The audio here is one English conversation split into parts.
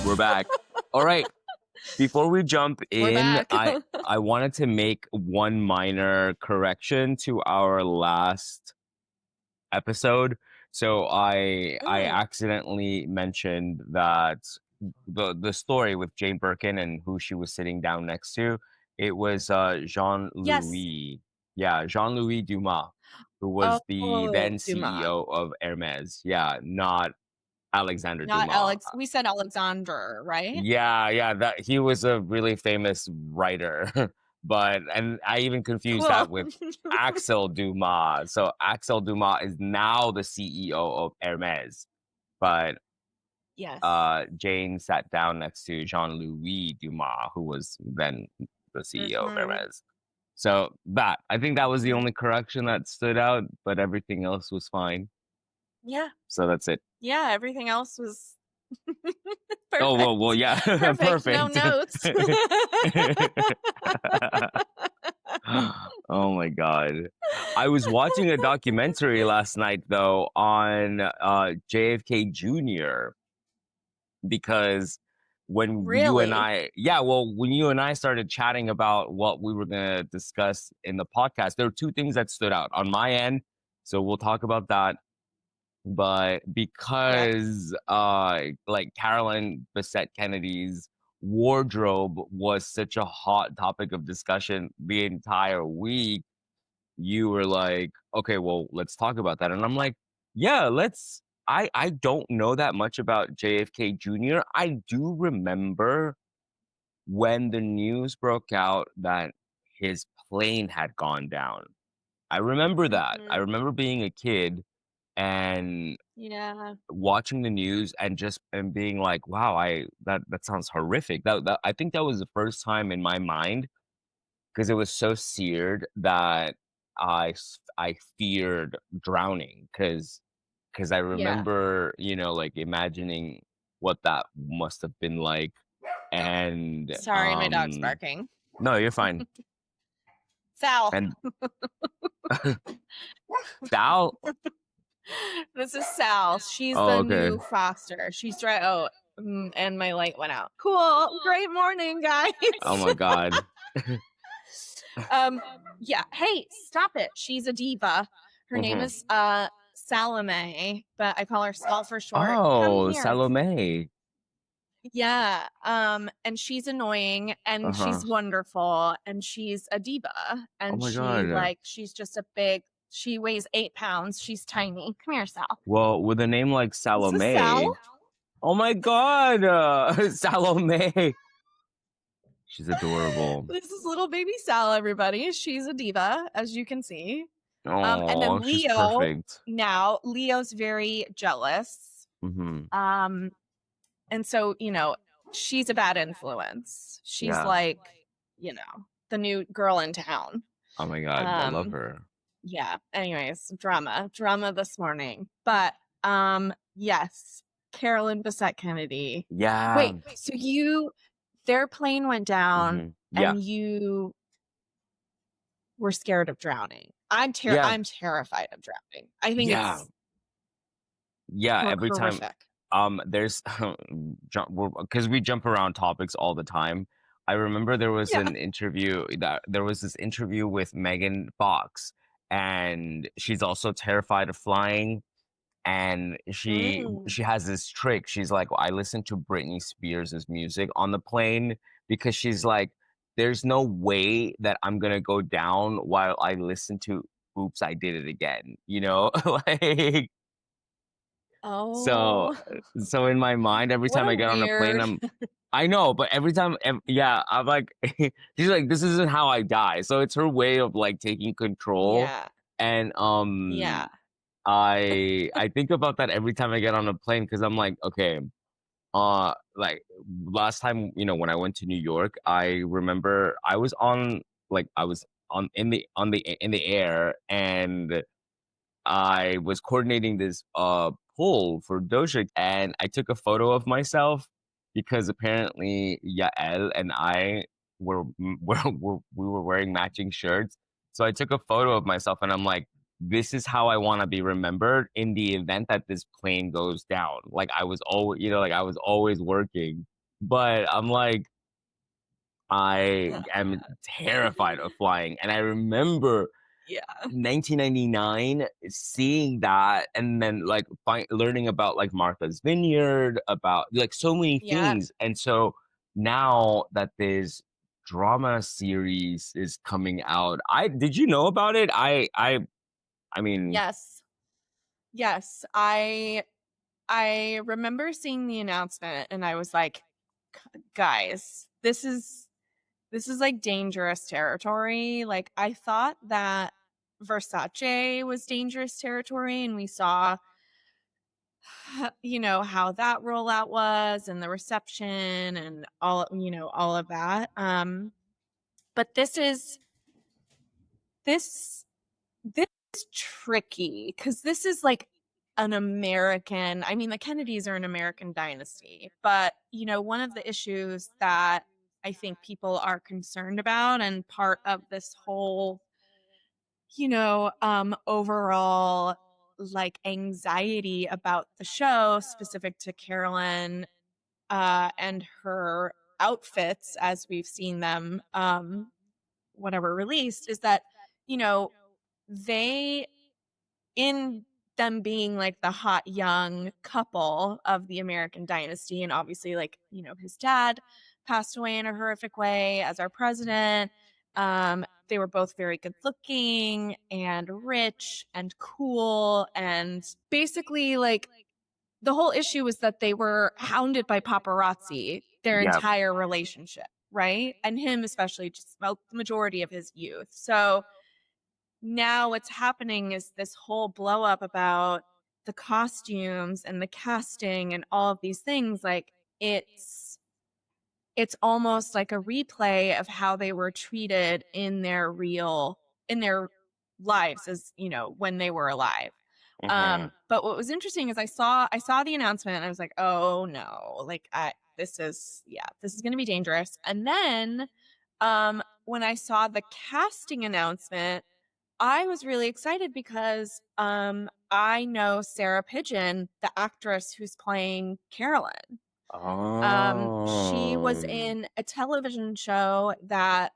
We're back. All right. Before we jump in, I wanted to make one minor correction to our last episode. So I accidentally mentioned that the story with Jane Birkin and who she was sitting down next to, it was Jean-Louis. Yeah, Jean-Louis Dumas, who was the then CEO of Hermes. Yeah, not Alexander Not Dumas. Alex. We said Alexander, right? Yeah, that he was a really famous writer. And I even confused that with Axel Dumas. So Axel Dumas is now the CEO of Hermes. But yes, Jane sat down next to Jean-Louis Dumas, who was then the CEO of Hermes. So I think that was the only correction that stood out, but everything else was fine. Yeah. So that's it. Yeah, everything else was perfect. Oh, well, yeah. Perfect. No notes. Oh my God. I was watching a documentary last night though on JFK Jr. because when you and I started chatting about what we were going to discuss in the podcast, there were two things that stood out on my end. So we'll talk about that. But because like Carolyn Bessette-Kennedy's wardrobe was such a hot topic of discussion the entire week, you were like, okay, well, let's talk about that. And I'm like, yeah, let's. I don't know that much about JFK Jr. I do remember when the news broke out that his plane had gone down. I remember that. I remember being a kid and watching the news and being like, wow, that sounds horrific. That I think that was the first time in my mind, because it was so seared that I feared drowning, because I remember, like imagining what that must have been like. And sorry, my dog's barking. No, you're fine. Sal. And Sal. This is Sal. She's the new foster. She's right. Oh, and my light went out. Cool. Great morning, guys. Oh my God. Yeah. Hey, stop it. She's a diva. Her name is Salome, but I call her Sal for short. Oh, Salome. Yeah. And she's annoying and she's wonderful and she's a diva. And she's just a big. She weighs 8 pounds. She's tiny. Come here, Sal. Well, with a name like Salome. Sal? Oh my God, Salome. She's adorable. This is little baby Sal, everybody. She's a diva, as you can see. Oh, and then Leo. perfect. Now, Leo's very jealous. And so, she's a bad influence. She's like, the new girl in town. Oh my God, I love her. Yeah. Anyways, drama this morning. But yes, Carolyn Bessette-Kennedy. Yeah. Wait, so their plane went down and you were scared of drowning. I'm terrified of drowning. I think it's every horrific. time there's because we jump around topics all the time. I remember there was an interview this interview with Megan Fox. And she's also terrified of flying. And she has this trick. She's like, I listen to Britney Spears' music on the plane, because she's like, there's no way that I'm going to go down while I listen to Oops, I Did It Again. Like, so in my mind, every time I get on a plane, I know, but every time, I'm like, she's like, this isn't how I die. So it's her way of like taking control. Yeah. And I think about that every time I get on a plane, because I'm like, okay, like last time, when I went to New York, I remember I was in the air, and I was coordinating this pull for Doja, and I took a photo of myself because apparently Yael and I we were wearing matching shirts. So I took a photo of myself, and I'm like, this is how I want to be remembered in the event that this plane goes down. Like I was always, like I was always working, but I'm like, I am terrified of flying. And I remember Yeah. 1999 seeing that, and then like learning about like Martha's Vineyard, about like so many Yeah. things. And so now that this drama series is coming out, did you know about it? I mean, Yes. Yes. I remember seeing the announcement and I was like, guys, this is like dangerous territory. Like I thought that Versace was dangerous territory and we saw how that rollout was and the reception and all of that. But this this is tricky because this is like an American, I mean, the Kennedys are an American dynasty, but one of the issues that I think people are concerned about and part of this whole, overall like anxiety about the show specific to Carolyn and her outfits as we've seen them whatever released is that, you know, they in them being like the hot young couple of the American dynasty. And obviously, like, his dad passed away in a horrific way as our president. They were both very good looking and rich and cool. And basically, like, the whole issue was that they were hounded by paparazzi their yeah. entire relationship, right? And him, especially, just the majority of his youth. So, now what's happening is this whole blow up about the costumes and the casting and all of these things. Like it's almost like a replay of how they were treated in their lives, as when they were alive. But what was interesting is I saw the announcement and I was like, oh no, like this is going to be dangerous. And then when I saw the casting announcement, I was really excited because I know Sarah Pigeon, the actress who's playing Carolyn. She was in a television show that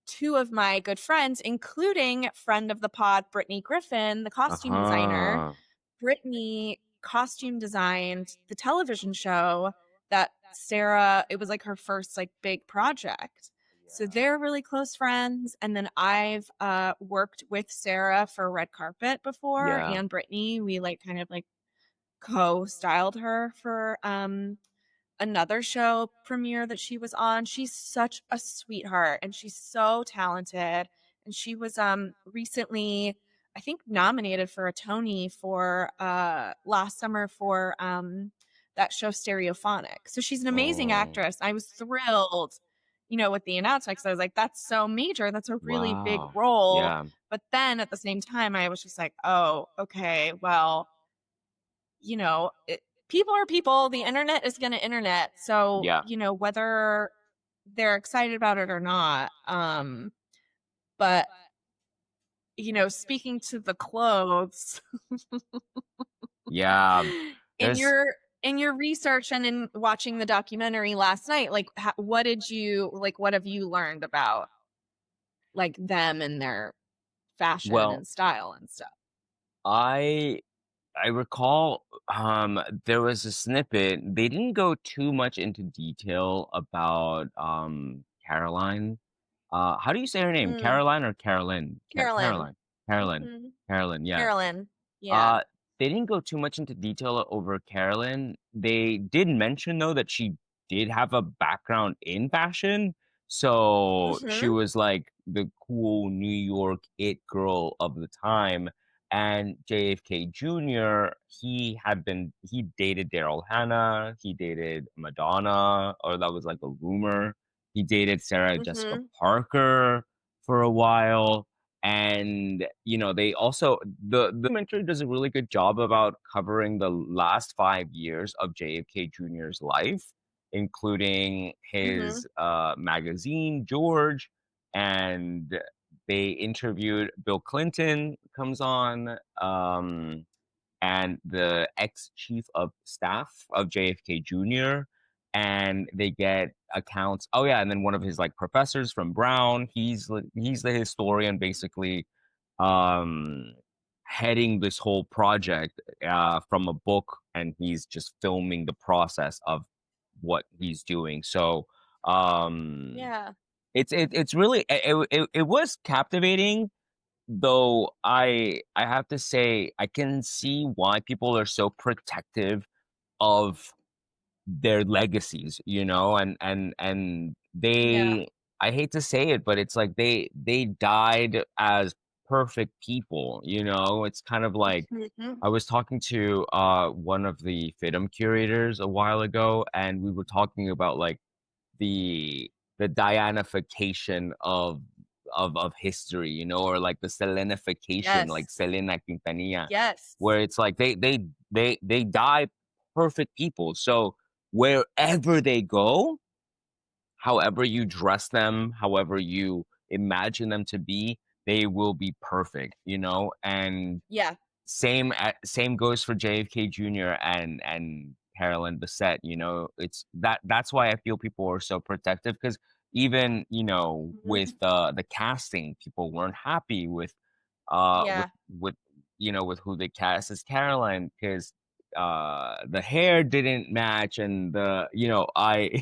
two of my good friends, including friend of the pod, Brittany Griffin, the costume designer. Brittany costume designed the television show that Sarah, it was like her first like big project. So they're really close friends. And then I've worked with Sarah for red carpet before, and Brittany. We like kind of like co-styled her for another show premiere that she was on. She's such a sweetheart and she's so talented. And she was recently, I think, nominated for a Tony for last summer for that show Stereophonic. So she's an amazing actress. I was thrilled, with the announcement because I was like, that's so major. That's a really big role. Yeah. But then at the same time, I was just like, oh, okay, well, people are people. The internet is going to internet. So, whether they're excited about it or not. But, speaking to the clothes. Yeah. In your research and in watching the documentary last night, like, what have you learned about like them and their fashion and style and stuff? I recall there was a snippet. They didn't go too much into detail about Caroline. How do you say her name? Caroline or Carolyn? Carolyn. Carolyn. Carolyn, yeah. Carolyn. Yeah. They didn't go too much into detail over Carolyn. They did mention though that she did have a background in fashion. So she was like the cool New York it girl of the time. And JFK Jr., he dated Daryl Hannah, he dated Madonna, or that was like a rumor. He dated Sarah Jessica Parker for a while. And they also, the documentary does a really good job about covering the last 5 years of JFK Jr.'s life, including his magazine George, and they interviewed Bill Clinton comes on, and the ex-chief of staff of JFK Jr., and they get accounts. Oh yeah, and then one of his like professors from Brown, he's the historian basically, um, heading this whole project from a book, and he's just filming the process of what he's doing. So Yeah. it's really it was captivating, though I have to say I can see why people are so protective of their legacies, you know, and Yeah. they, I hate to say it, but it's like they died as perfect people, you know. It's kind of like Mhm. I was talking to one of the FIDM curators a while ago, and we were talking about like the the Dianification of history, you know, or like the Selenification, like Yes. Selena Quintanilla, Yes. where it's like they die perfect people. So wherever they go, however you dress them, however you imagine them to be, they will be perfect, you know? And Yeah. same goes for JFK Jr. and Carolyn Bessette, you know. It's that's why I feel people are so protective, because even, you know, with Mhm. the casting, people weren't happy with uh with Yeah. with you know, with who they cast as Caroline, because the hair didn't match, and the, you know, I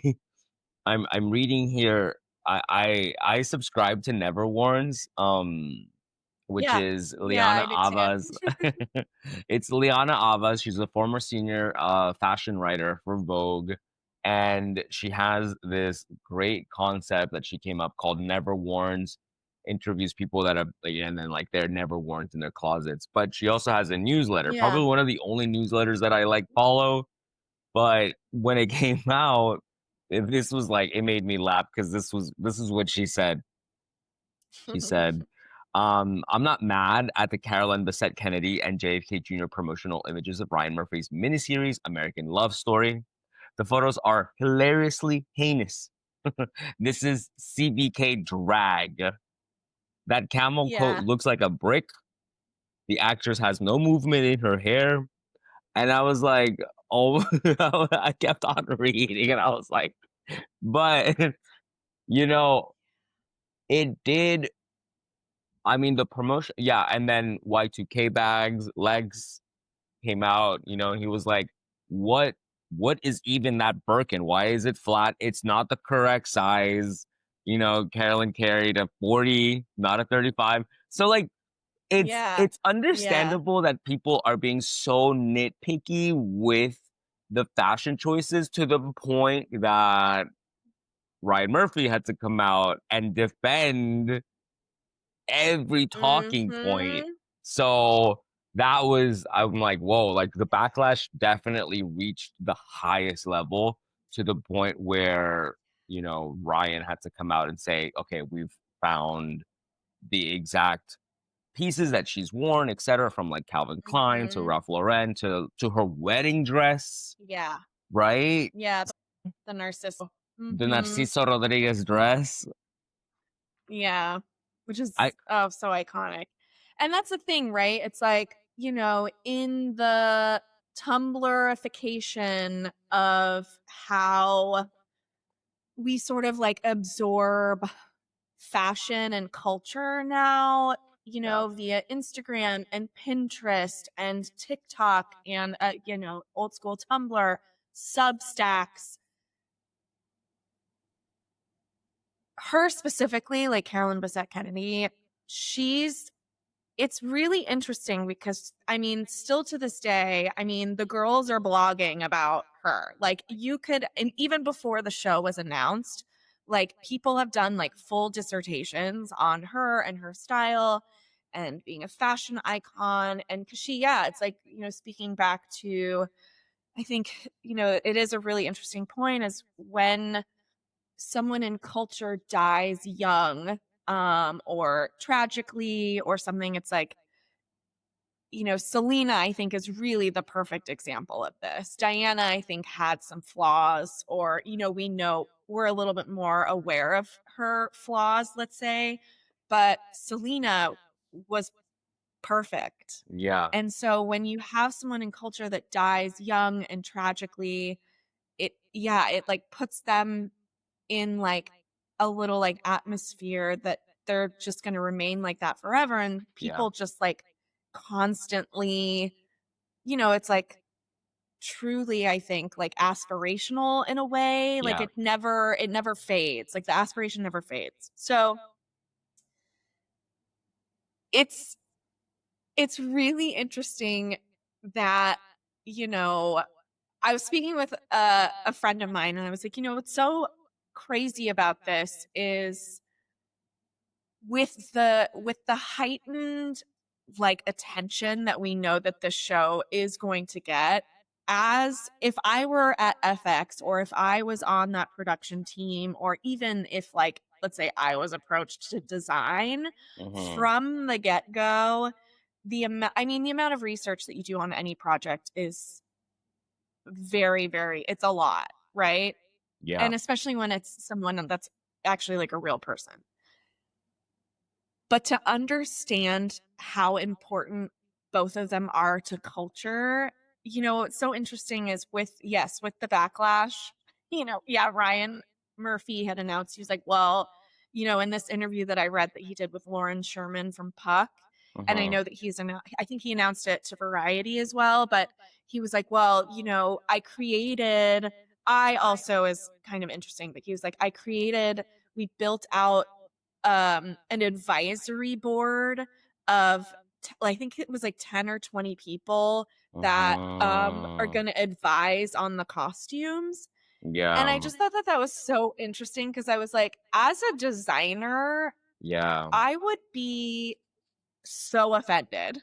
I'm reading here, I subscribe to Never Warns, which Yeah. is Yeah, Liana I did too. Ava's. It's Liana Ava. She's a former senior fashion writer for Vogue, and she has this great concept that she came up called Never Warns. Interviews people that have, like, and then like they're never worn in their closets. But she also has a newsletter, Yeah. probably one of the only newsletters that I like follow. But when it came out, this was like, it made me laugh, because this is what she said. She said, I'm not mad at the Carolyn Bessette-Kennedy and JFK Jr. promotional images of Ryan Murphy's miniseries, American Love Story. The photos are hilariously heinous. This is CBK drag. That camel coat Yeah. looks like a brick. The actress has no movement in her hair. And I was like, oh, I kept on reading, and I was like, but, you know, it did. I mean, the promotion, yeah, and then Y2K bags, legs came out, you know, he was like, "What what is even that Birkin? Why is it flat? It's not the correct size." You know, Carolyn carried a 40, not a 35. So like Yeah. it's Yeah. understandable that people are being so nitpicky with the fashion choices, to the point that Ryan Murphy had to come out and defend every talking point. Mhm. So that was, I'm like, whoa, like the backlash definitely reached the highest level, to the point where, you know, Ryan had to come out and say, okay, we've found the exact pieces that she's worn, etc., from like Calvin Klein to Mhm. Ralph Lauren to her wedding dress, Yeah. right? Yeah, the narcissist. The Mhm. Narciso Rodriguez dress. Yeah. Which I is, oh, so iconic. And that's the thing, right? It's like, in the Tumblrification of how we sort of like absorb fashion and culture now, Yeah. via Instagram and Pinterest and TikTok and, old school Tumblr, Substacks. Her specifically, like Carolyn Bessette-Kennedy, she's it's really interesting because, I mean, still to this day, I mean, the girls are blogging about her. Like, you could, and even before the show was announced, like, people have done like full dissertations on her and her style and being a fashion icon. And because yeah, it's like, speaking back to, I think, it is a really interesting point is when someone in culture dies young, or tragically or something, it's like, Selena, I think, is really the perfect example of this. Diana, I think, had some flaws, or, we know we're a little bit more aware of her flaws, let's say. but Selena was perfect. Yeah. And so when you have someone in culture that dies young and tragically, it like puts them in like a little like atmosphere that they're just going to remain like that forever. And Yeah. people just like constantly, it's like truly, I think, like aspirational in a way. Like Yeah. it never fades. Like the aspiration never fades. So it's really interesting that, I was speaking with a friend of mine and I was like, what's so crazy about this is with the heightened like attention that we know that the show is going to get, as if I were at FX or if I was on that production team, or even if like let's say I was approached to design Mm-hmm. from the get-go, the amount of research that you do on any project is very, very, it's a lot, right? Yeah. And especially when it's someone that's actually like a real person. But to understand how important both of them are to culture, what's so interesting is with the backlash, Ryan Murphy had announced, he was like, well, in this interview that I read that he did with Lauren Sherman from Puck, and I Mm-hmm. know that I think he announced it to Variety as well, but he was like, well, I also is kind of interesting, but he was like, we built out an advisory board of I think it was like 10 or 20 people that are Mm-hmm. going to advise on the costumes. And I Yeah. just thought that that was so interesting because I was like, as a designer, Yeah. I would be so offended.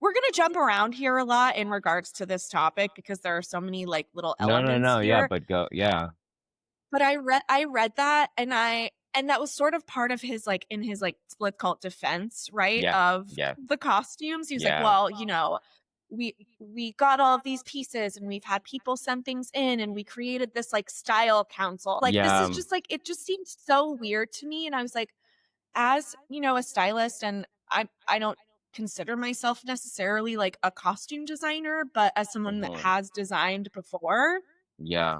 We're going to jump around here a lot in regards to this topic because there are so many like little No, no, elements no. Yeah, here. but go. Yeah. But I read that, and that was sort of part of his like in his like, let's call it defense, right? Yeah. Of Yeah. the costumes. He was like, Yeah. well, we got all of these pieces and we've had people send things in and we created this like style council. Like this is Yeah. just like, it just seemed so weird to me. And I was like, as a stylist, and I don't consider myself necessarily like a costume designer, but as someone that Mm-hmm. has designed before, Yeah.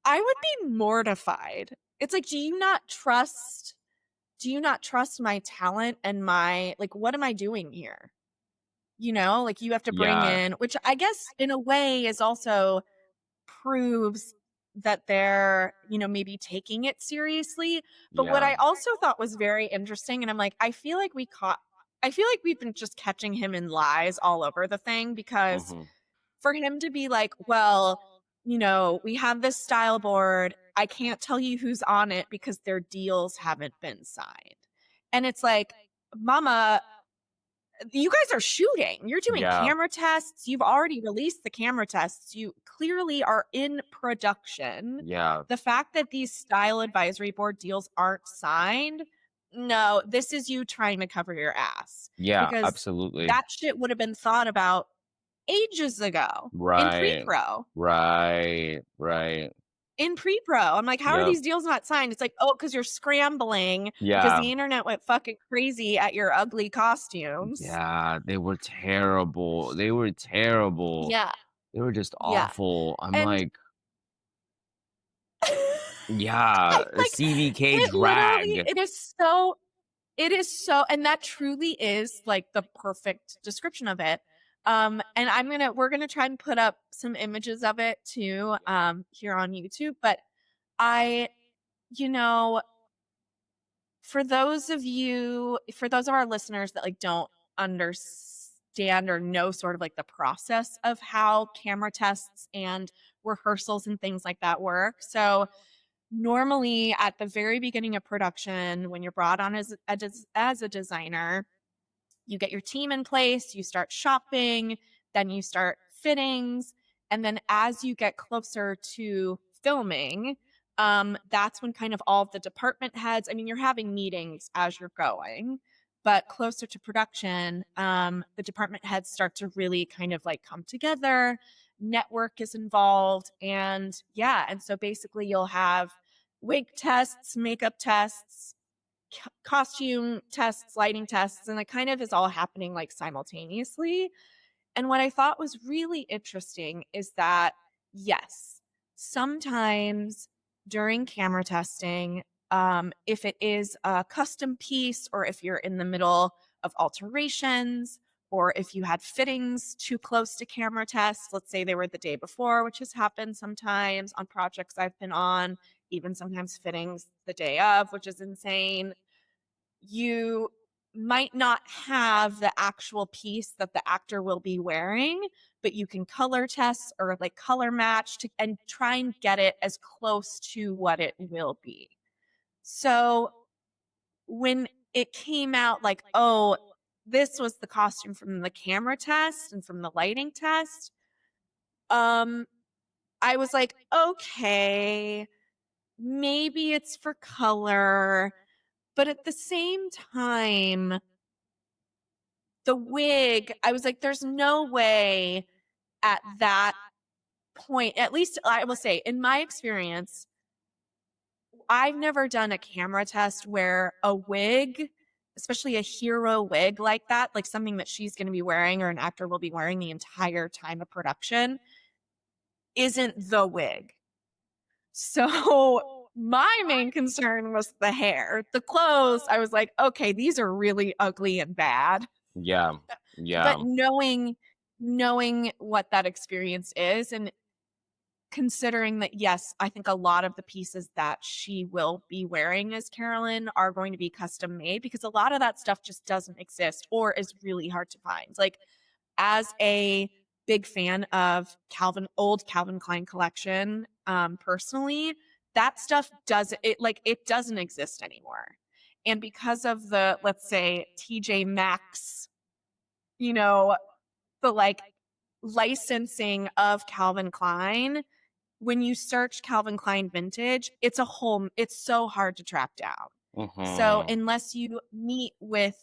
I would be mortified. It's like, do you not trust my talent and my, like, what am I doing here? Like you have to bring Yeah. in, which I guess in a way is also proves that they're, maybe taking it seriously. But what Yeah. I also thought was very interesting, and I'm like, I feel like we've been just catching him in lies all over the thing, because Mm-hmm. for him to be like, well, we have this style board. I can't tell you who's on it because their deals haven't been signed. And it's like, mama, you guys are shooting. You're doing Yeah. camera tests. You've already released the camera tests. You clearly are in production. Yeah. The fact that these style advisory board deals aren't signed, no, this is you trying to cover your ass. Yeah. Because Absolutely. that shit would have been thought about ages ago in Right. pre-pro. Right. Right. In pre-pro. I'm like, how are Yep. these deals not signed? It's like, oh, because you're scrambling because Yeah. the internet went fucking crazy at your ugly costumes. Yeah. They were terrible. They were terrible. Yeah. They were just Yeah. awful. I'm And like, yeah, a like CVK it literally, drag. it is so, and that truly is like the perfect description of it. And we're gonna try and put up some images of it too, here on YouTube. But I, you know, for those of our listeners that like don't understand or know sort of like the process of how camera tests and rehearsals and things like that work. So normally at the very beginning of production, when you're brought on as a designer, you get your team in place, you start shopping, then you start fittings, and then as you get closer to filming, that's when kind of all of the department heads, I mean, you're having meetings as you're going, but closer to production, the department heads start to really kind of like come together. Network is involved, and yeah, and so basically you'll have wig tests, makeup tests, costume tests, lighting tests, and it kind of is all happening like simultaneously. And what I thought was really interesting is that, yes, sometimes during camera testing, if it is a custom piece or if you're in the middle of alterations or if you had fittings too close to camera tests, let's say they were the day before, which has happened sometimes on projects I've been on, even sometimes fittings the day of, which is insane. You might not have the actual piece that the actor will be wearing, but you can color test or like color match and try and get it as close to what it will be. So when it came out like, oh, this was the costume from the camera test and from the lighting test, I was like, okay, maybe it's for color. But at the same time, the wig, I was like, there's no way at that point, at least I will say, in my experience, I've never done a camera test where a wig, especially a hero wig like that, like something that she's going to be wearing or an actor will be wearing the entire time of production, isn't the wig. So my main concern was the hair. The clothes, I was like, okay, these are really ugly and bad. Yeah. Yeah. But knowing what that experience is and considering that, yes, I think a lot of the pieces that she will be wearing as Carolyn are going to be custom made because a lot of that stuff just doesn't exist or is really hard to find. Like, as a big fan of old Calvin Klein collection, personally, that stuff it doesn't exist anymore. And because of the, let's say, TJ Maxx, you know, the like licensing of Calvin Klein, when you search Calvin Klein vintage, it's so hard to track down. So unless you meet with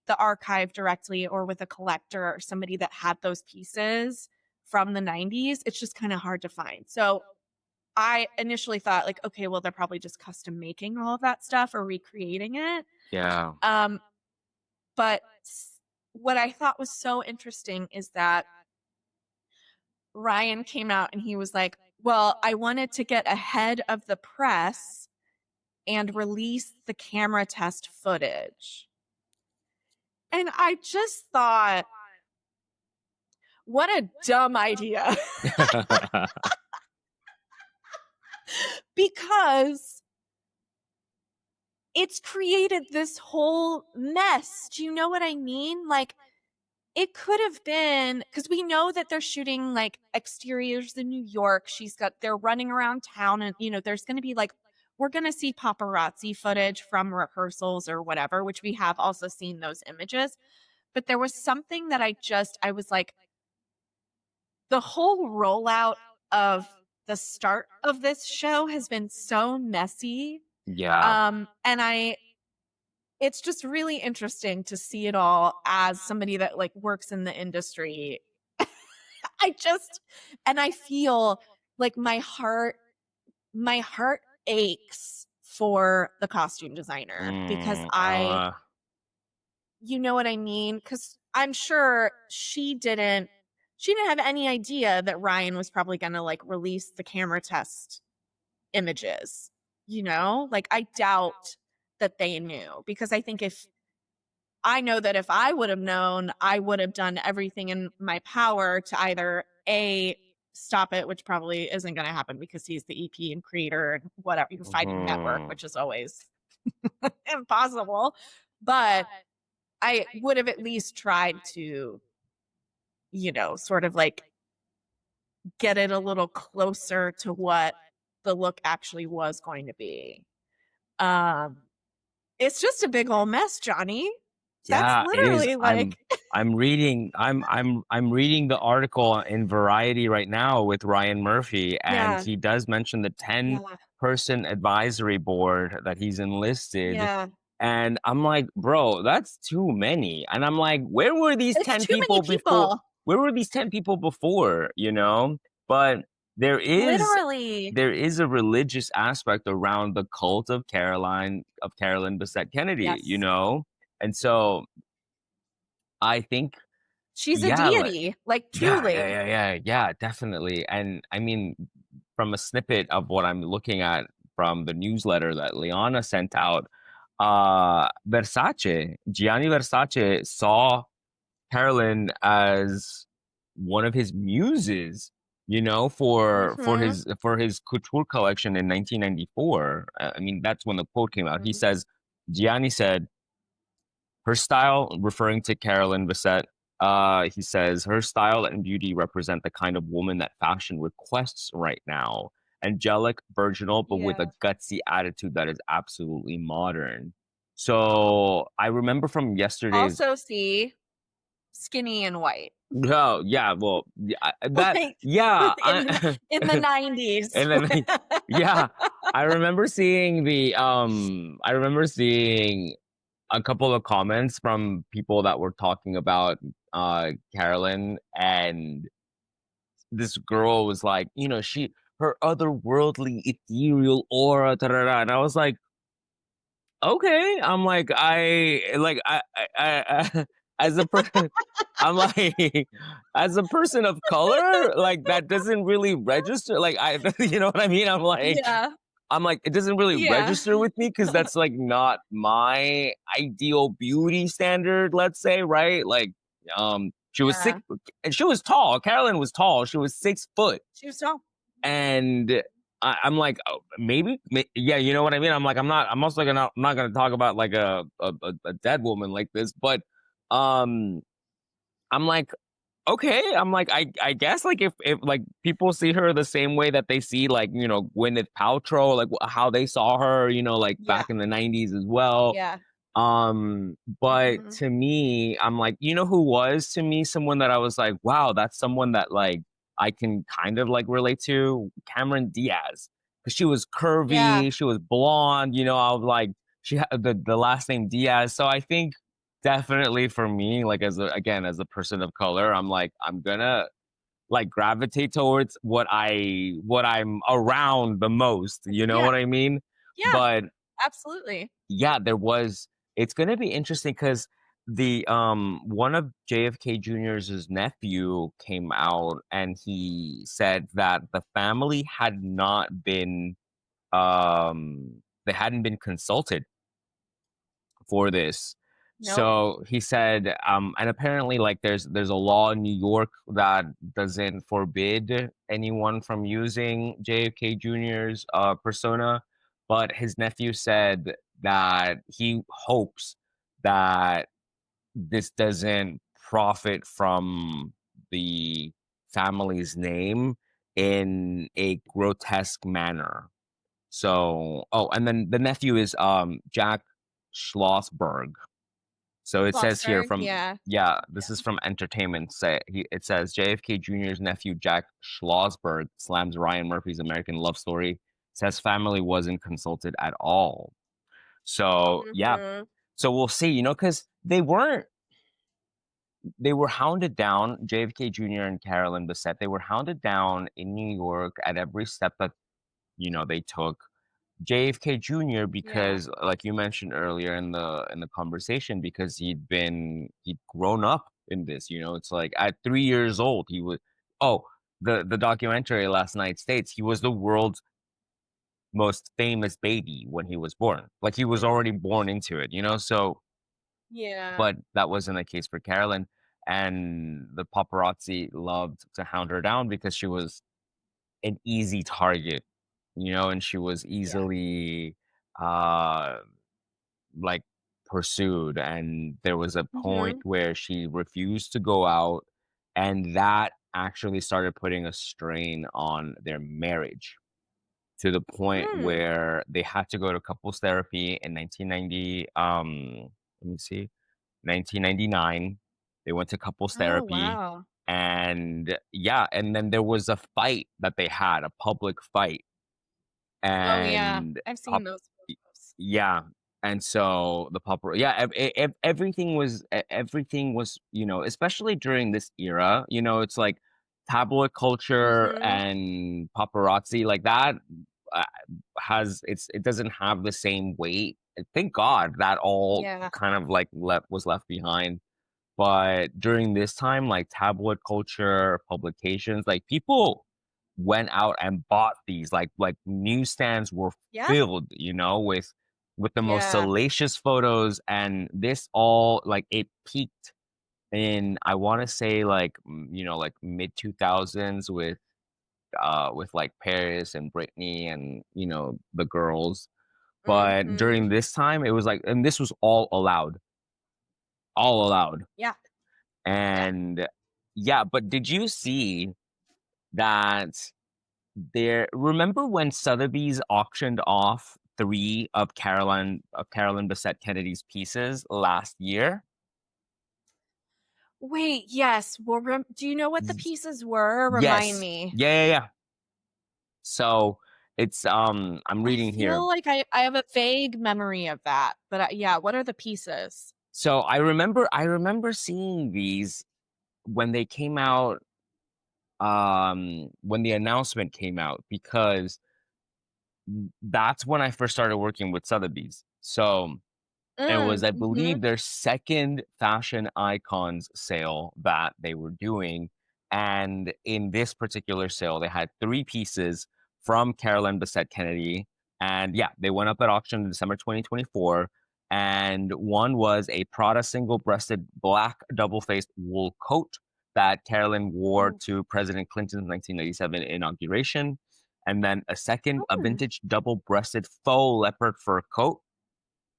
the archive directly or with a collector or somebody that had those pieces from the 90s, it's just kind of hard to find. So I initially thought like, okay, well, they're probably just custom making all of that stuff or recreating it. Yeah. But what I thought was so interesting is that Ryan came out and he was like, well, I wanted to get ahead of the press and release the camera test footage. And I just thought, what a dumb idea. Because it's created this whole mess. Do you know what I mean? Like, it could have been, because we know that they're shooting like exteriors in New York. They're running around town and, there's going to be like, we're going to see paparazzi footage from rehearsals or whatever, which we have also seen those images. But there was something that I was like, the whole rollout of the start of this show has been so messy. Yeah. And it's just really interesting to see it all as somebody that like works in the industry. I feel like my heart aches for the costume designer because you know what I mean? Because I'm sure she didn't have any idea that Ryan was probably going to like release the camera test images, like I doubt that they knew, because I think if I would have known, I would have done everything in my power to either stop it, which probably isn't going to happen because he's the EP and creator and whatever, fighting network, which is always impossible. But I would have at least tried to, sort of like get it a little closer to what the look actually was going to be. It's just a big old mess, Johnny. Yeah, that's literally like I'm reading the article in Variety right now with Ryan Murphy, and he does mention the 10-person advisory board that he's enlisted. Yeah. And I'm like, bro, that's too many. And I'm like, where were these 10 people before? Where were these 10 people before, But there is Literally. there is a religious aspect around the cult of Carolyn Bessette-Kennedy, you Yes. know? And so I think, She's a yeah, like, deity, like, yeah, yeah, truly. yeah, yeah, yeah, definitely. And I mean, from a snippet of what I'm looking at from the newsletter that Liana sent out, Gianni Versace saw Carolyn as one of his muses, you know, Mhm. for his couture collection in 1994. I mean, that's when the quote came out. He Mhm. says, Gianni said, her style, referring to Carolyn Bessette, he says, her style and beauty represent the kind of woman that fashion requests right now. Angelic, virginal, but with a Yeah. gutsy attitude that is absolutely modern. So I remember from yesterday's. Also see Skinny and White. No, yeah, well, that, Like, yeah, in the 90s. and then, yeah, I remember seeing a couple of comments from people that were talking about Carolyn, and this girl was like, you know, her otherworldly ethereal aura, da, da, da. And I was like, okay. I'm like, as a person, I'm like, as a person of color, like that doesn't really register. Like you know what I mean? Yeah. I'm like, it doesn't really Yeah. register with me because that's like not my ideal beauty standard, let's say, right? Like, she was Yeah. 6, and she was tall. Carolyn was tall. She was 6 foot, She was tall. and I'm like, oh, yeah, you know what I mean. I'm also I'm not gonna talk about like a dead woman like this, but um, I'm like, okay, I'm like, I guess like if like people see her the same way that they see like, you know, Gwyneth Paltrow, like how they saw her, you know, like Yeah. back in the 90s as well. Yeah. But Mhm. to me, I'm like, you know who was to me someone that I was like, wow, that's someone that like I can kind of like relate to? Cameron Diaz. Because she was Yeah. curvy, she was blonde, you know, I was like, she had the last name Diaz. So I think definitely for me, like as a person of color, I'm like, I'm gonna like gravitate towards what I'm around the most. You know Yeah. what I mean? Yeah. But Absolutely. yeah, it's gonna be interesting because the one of JFK Jr.'s nephew came out and he said that the family had not been they hadn't been consulted for this. Nope. So he said, and apparently, like, there's a law in New York that doesn't forbid anyone from using JFK Jr.'s persona, but his nephew said that he hopes that this doesn't profit from the family's name in a grotesque manner. So, oh, and then the nephew is Jack Schlossberg. So it says here Schlossberg. from, Yeah. yeah, this is Yeah. from Entertainment. It says JFK Jr.'s nephew Jack Schlossberg slams Ryan Murphy's American Love Story. Says family wasn't consulted at all. So yeah, Mhm. so we'll see. You know, because they were hounded down. JFK Jr. and Carolyn Bessette. They were hounded down in New York at every step that they took. JFK Jr. Yeah. because, like you mentioned earlier in the conversation, because he'd grown up in this. You know, it's like at 3 years old he was. Oh, the documentary last night states he was the world's most famous baby when he was born. Like he was already born into it. You know, so Yeah. but that wasn't the case for Carolyn, and the paparazzi loved to hound her down because she was an easy target, and she was Yeah. easily uh like pursued, and there was a point Mhm. where she refused to go out, and that actually started putting a strain on their marriage to the point Mm. where they had to go to couples therapy in 1990. Let me see, 1999. They went to couples Oh, therapy, wow. and yeah, and then there was a fight that they had, a public fight, Oh, yeah. and I've seen pop, those y- photos. yeah, and so the papa, yeah, everything was, especially during this era, it's like tabloid culture and paparazzi like that uh, it doesn't have the same weight. Thank God that all kind of like was left behind. But during this time, like tabloid culture, publications, like people went out and bought these. Like newsstands were filled, you know, with the most salacious photos, and this all like it peaked in, I want to say, like you know, like mid 2000s with like Paris and Britney and you know the girls. But during this time, it was like, and this was all allowed, all allowed. Yeah. And yeah, but did you see that remember when Sotheby's auctioned off 3 of Carolyn Bessette-Kennedy's pieces last year? Wait, yes. Well, do you know what the pieces were? Remind me. Yeah. So it's I'm reading here. I feel like I have a vague memory of that, but yeah, what are the pieces? So I remember seeing these when they came out, when the announcement came out, because that's when I first started working with Sotheby's. So it was, I believe, their second fashion icons sale that they were doing. And in this particular sale, they had 3 pieces from Carolyn Bessette-Kennedy. And yeah, they went up at auction in December 2024. And one was a Prada single-breasted black double-faced wool coat that Carolyn wore to President Clinton's 1997 inauguration. And then a second, a vintage double-breasted faux leopard fur coat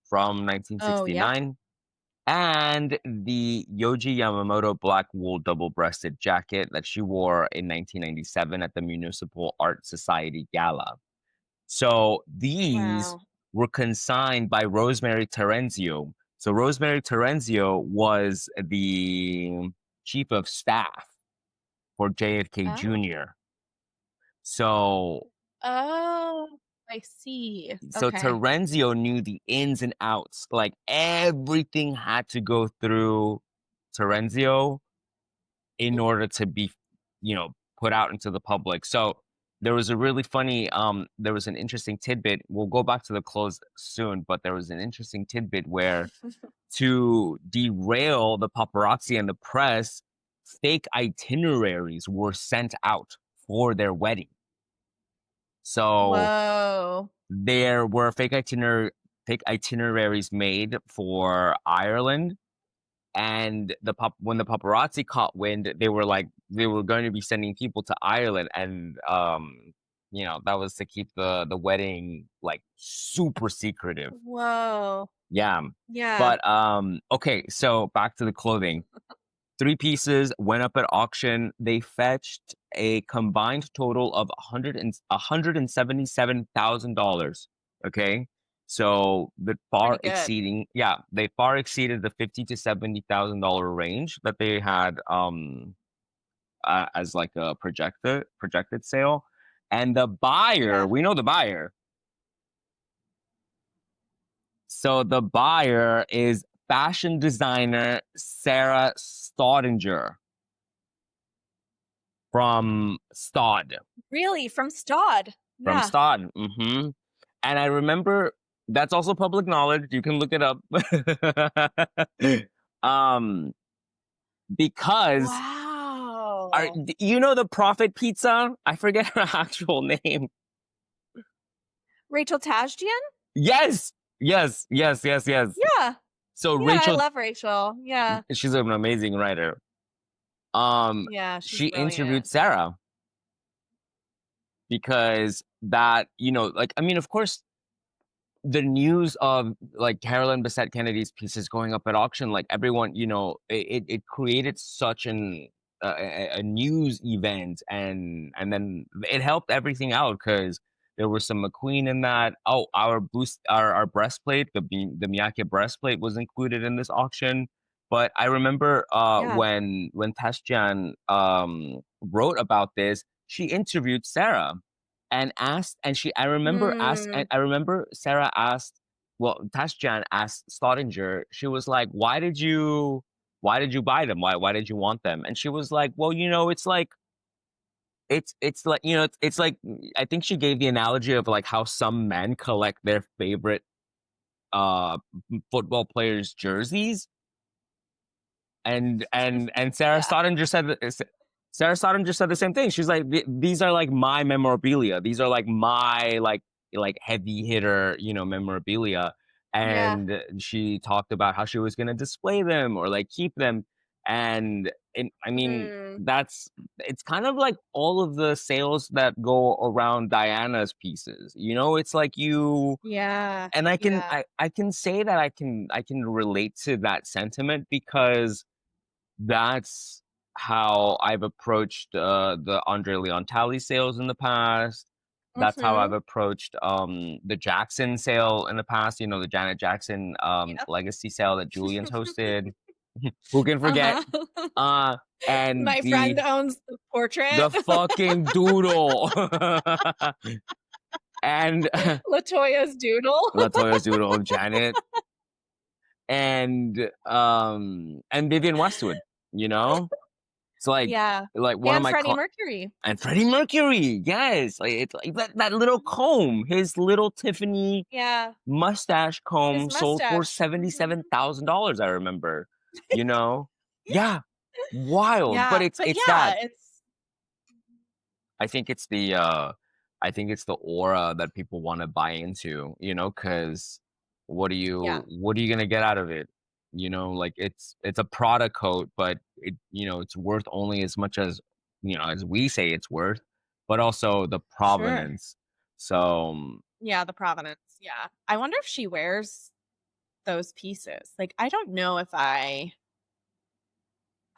from 1969, and the Yohji Yamamoto black wool double-breasted jacket that she wore in 1997 at the Municipal Art Society Gala. So these were consigned by Rosemary Terenzio. So Rosemary Terenzio was the chief of staff for JFK Jr. So I see. So Terenzio knew the ins and outs. Like everything had to go through Terenzio in order to be, you know, put out into the public. So there was a really funny, there was an interesting tidbit. We'll go back to the close soon, but there was an interesting tidbit where to derail the paparazzi and the press, fake itineraries were sent out for their wedding. So there were fake itineraries made for Ireland, and when the paparazzi caught wind, they were going to be sending people to Ireland, and you know, that was to keep the wedding like super secretive. Yeah. But okay, so back to the clothing. 3 pieces went up at auction. They fetched a combined total of $177,000. Okay, so they far exceeded the $50,000 to $70,000 range that they had as like a projected sale. And the buyer, we know the buyer. So the buyer is fashion designer Sarah Staudinger from Staud. Really? From Staud? From Staud. Mm-hmm. And I remember, that's also public knowledge. You can look it up. Because you know the Prophet Pizza? I forget her actual name. Rachel Tajdian? Yes. Yeah. So Rachel, I love Rachel. Yeah. She's an amazing writer. Yeah, she interviewed Sarah because that, you know, like, I mean, of course, the news of like Carolyn Bessette-Kennedy's pieces going up at auction, like everyone, you know, it created such a news event, and then it helped everything out because there was some McQueen in that. Oh, our breastplate, the Miyake breastplate was included in this auction. But I remember when Tasjan wrote about this, she interviewed Sarah and asked, and I remember Sarah asked, well, Tasjan asked Staudinger, she was like, why did you buy them? Why did you want them? And she was like, well, you know, it's like it's like, you know, it's like, I think she gave the analogy of like how some men collect their favorite football players' jerseys. And Sarah Yeah. Stodden just said Sarah Stodden just said the same thing. She's like, these are like my memorabilia. These are like my like heavy hitter, you know, memorabilia. Yeah. And she talked about how she was gonna display them or like keep them. And I mean, it's kind of like all of the sales that go around Diana's pieces. You know, it's like you Yeah. and I can Yeah. I can say that I can relate to that sentiment because that's how I've approached the Andre Leon Talley sales in the past. That's how I've approached the Jackson sale in the past, you know, the Janet Jackson Yep. legacy sale that Julian's hosted. Who can forget? Uh-huh. And My friend owns the portrait. the fucking doodle. And Latoya's doodle. Latoya's doodle of Janet and Vivian Westwood, you know? It's Yeah. like one of And my Freddie Mercury. and Freddie Mercury, yes, like it's like that little comb, his little Tiffany Yeah. mustache comb His sold for mustache. $77,000. I remember, you know, yeah, wild, but Yeah. But it's yeah, that. it's I think it's the aura that people want to buy into, you know, because yeah, what are you gonna get out of it? You know, like it's a product coat, but it, you know, it's worth only as much as, you know, as we say it's worth, but also the sure. provenance. So Yeah, the provenance. Yeah. I wonder if she wears those pieces. Like, I don't know if I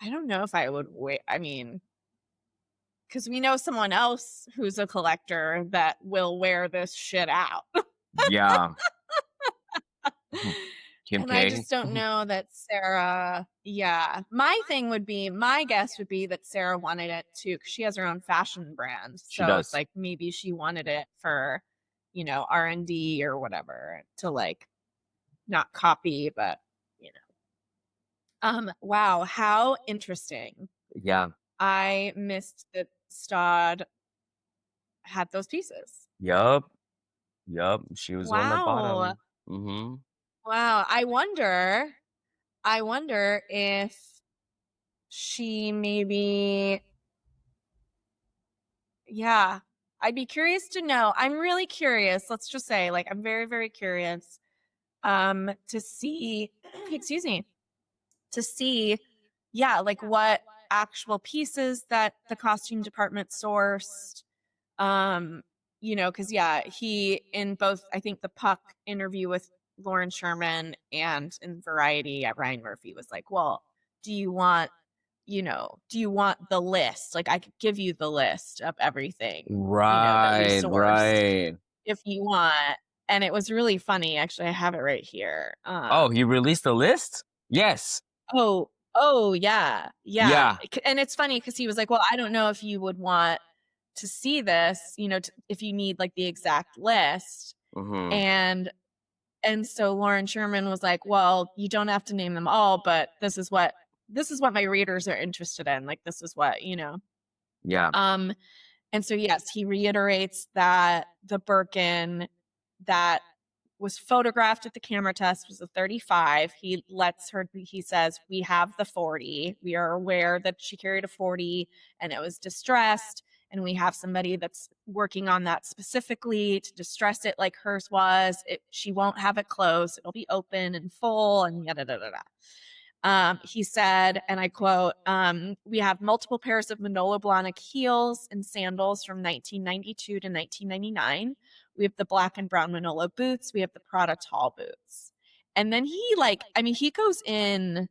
would wear, I mean, because we know someone else who's a collector that will wear this shit out. yeah. Kim And I K. just don't know that Sarah, yeah. My guess would be that Sarah wanted it too, because she has her own fashion brand. She So it's does. like maybe she wanted it for, R&D or whatever to like not copy, but you wow, how interesting. Yeah. I missed that Stod had those pieces. Yup. Yup. She was the one that bought Wow. them. Mm-hmm. Wow. I wonder if she maybe, yeah, I'd be curious to know. I'm really curious. Let's just say, like, I'm very, very curious to see, excuse me, to see, yeah, like what actual pieces that the costume department sourced. Um, because yeah, he in both, I think the Puck interview with Lauren Sherman and in Variety at Ryan Murphy was like, well, do you want, do you want the list? Like I could give you the list of everything, that we Right, sourced right. if you want. And it was really funny. Actually, I have it right here. Oh, he released a list? Yes. Oh yeah. Yeah. Yeah. And it's funny because he was like, well, I don't know if you would want to see this, if you need like the exact list. Mm-hmm. And so Lauren Sherman was like, well, you don't have to name them all, but this is what my readers are interested in. Like this is what, Yeah. And so yes, he reiterates that the Birkin that was photographed at the camera test was a 35. He says, we have the 40. We are aware that she carried a 40 and it was distressed. And we have somebody that's working on that specifically to distress it like hers was. She won't have it closed. It'll be open and full and yada, da, da, da. He said, and I quote, we have multiple pairs of Manolo Blahnik heels and sandals from 1992 to 1999. We have the black and brown Manolo boots. We have the Prada tall boots. And then he goes into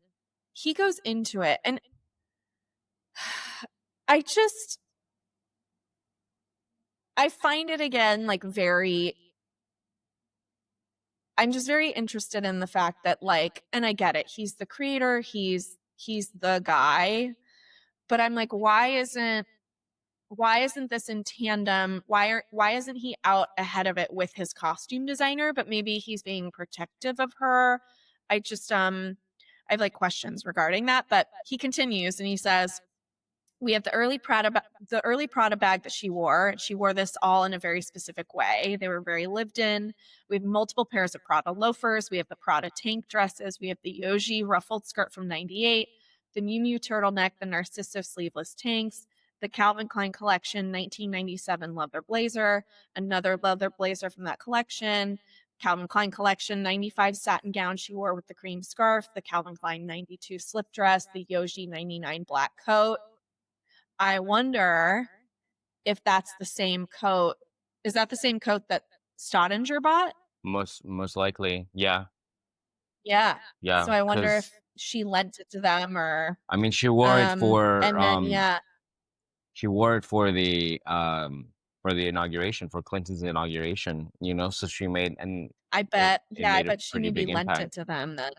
it. And I find it again, like I'm just very interested in the fact that like, and I get it. He's the creator. He's the guy, but I'm like, why isn't this in tandem? Why isn't he out ahead of it with his costume designer? But maybe he's being protective of her. I just I have like questions regarding that, but he continues and he says, We have the early Prada bag that she wore. She wore this all in a very specific way. They were very lived in. We have multiple pairs of Prada loafers. We have the Prada tank dresses. We have the Yoji ruffled skirt from 98, the Miu Miu turtleneck, the Narciso sleeveless tanks, the Calvin Klein collection 1997 leather blazer, another leather blazer from that collection, Calvin Klein collection 95 satin gown she wore with the cream scarf, the Calvin Klein 92 slip dress, the Yoji 99 black coat. I wonder if that's the same coat. Is that the same coat that Staudinger bought? Most likely, yeah. Yeah. Yeah, So I wonder if 'cause she lent it to them or I mean, she wore it for, and then yeah, she wore it for the inauguration, for Clinton's inauguration, you know, so she made and it I made a bet she pretty maybe big lent it impact. to them then.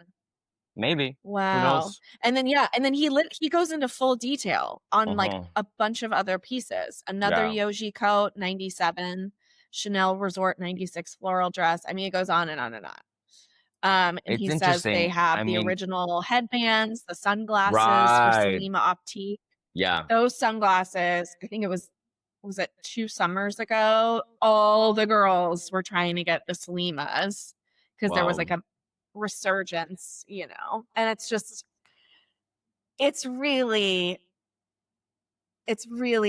Maybe. Who Wow. knows? And then yeah, and then he goes into full detail on like Uh-huh. a bunch of other pieces. Another Yeah. Yoji coat, 97, Chanel Resort 96 floral dress. I mean, it goes on and on and on. And It's he says they interesting. I have the mean, original headbands, the sunglasses for right. Selima Optique. Yeah. Those sunglasses, I think was it 2 summers ago? All the girls were trying to get the Selimas because there was Well, like a resurgence, you know. And it's really